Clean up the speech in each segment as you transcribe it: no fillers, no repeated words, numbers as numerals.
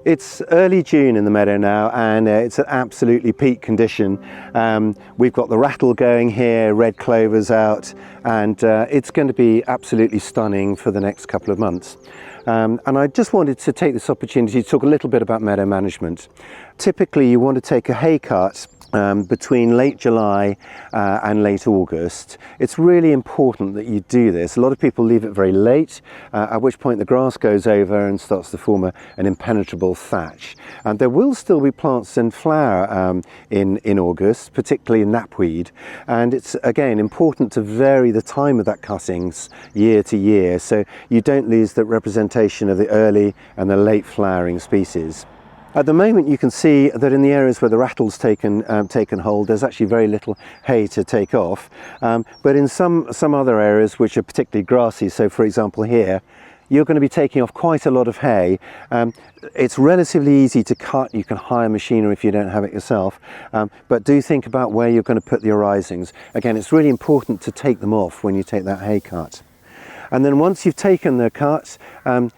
It's early June in the meadow now, and it's an absolutely peak condition. We've got the rattle going here, red clovers out, and it's going to be absolutely stunning for the next couple of months. And I just wanted to take this opportunity to talk a little bit about meadow management. Typically you want to take a hay cut between late July and late August. It's really important that you do this. A lot of people leave it very late, at which point the grass goes over and starts to form an impenetrable thatch. And there will still be plants in flower in August, particularly knapweed. And it's again important to vary the time of that cuttings year to year, so you don't lose the representation of the early and the late flowering species. At the moment you can see that in the areas where the rattle's taken hold, there's actually very little hay to take off, but in some other areas which are particularly grassy, so for example here, you're going to be taking off quite a lot of hay. It's relatively easy to cut. You can hire machinery if you don't have it yourself, but do think about where you're going to put your risings. Again, it's really important to take them off when you take that hay cut. And then once you've taken the cut,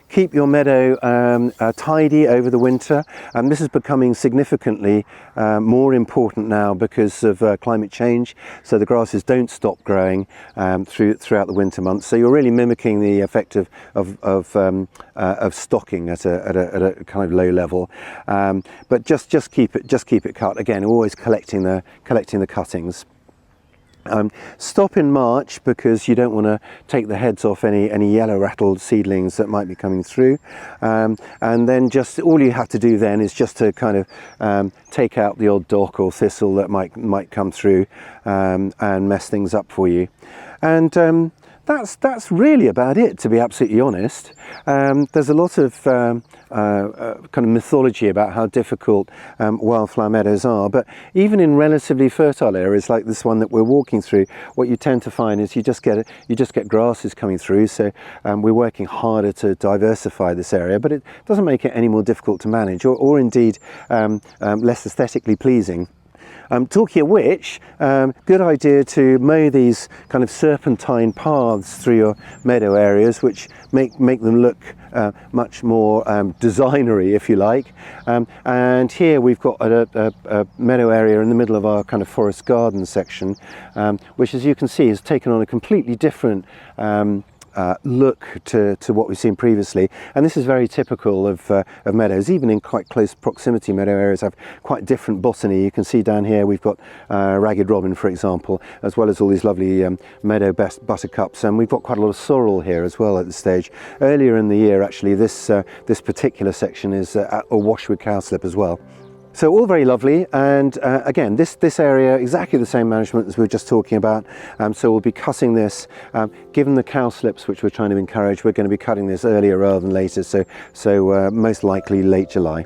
keep your meadow tidy over the winter. This is becoming significantly more important now because of climate change. So the grasses don't stop growing throughout the winter months. So you're really mimicking the effect of stocking at a kind of low level. But just keep it cut. Again, always collecting the cuttings. Stop in March because you don't want to take the heads off any yellow rattled seedlings that might be coming through, and then just all you have to do then is just to kind of take out the odd dock or thistle that might come through and mess things up for you. And that's really about it, to be absolutely honest. There's a lot of kind of mythology about how difficult wildflower meadows are, but even in relatively fertile areas like this one that we're walking through, what you tend to find is you just get grasses coming through. So we're working harder to diversify this area, but it doesn't make it any more difficult to manage, or indeed less aesthetically pleasing. Talking of which, good idea to mow these kind of serpentine paths through your meadow areas, which make them look much more designery, if you like. And here we've got a meadow area in the middle of our kind of forest garden section, which, as you can see, has taken on a completely different look to what we've seen previously, and this is very typical of meadows. Even in quite close proximity, meadow areas have quite different botany. You can see down here we've got ragged robin, for example, as well as all these lovely meadow buttercups, and we've got quite a lot of sorrel here as well at this stage. Earlier in the year, actually, this particular section is awash with cowslip as well. So all very lovely, and again, this area, exactly the same management as we were just talking about. So we'll be cutting this, given the cowslips which we're trying to encourage, we're going to be cutting this earlier rather than later, so most likely late July.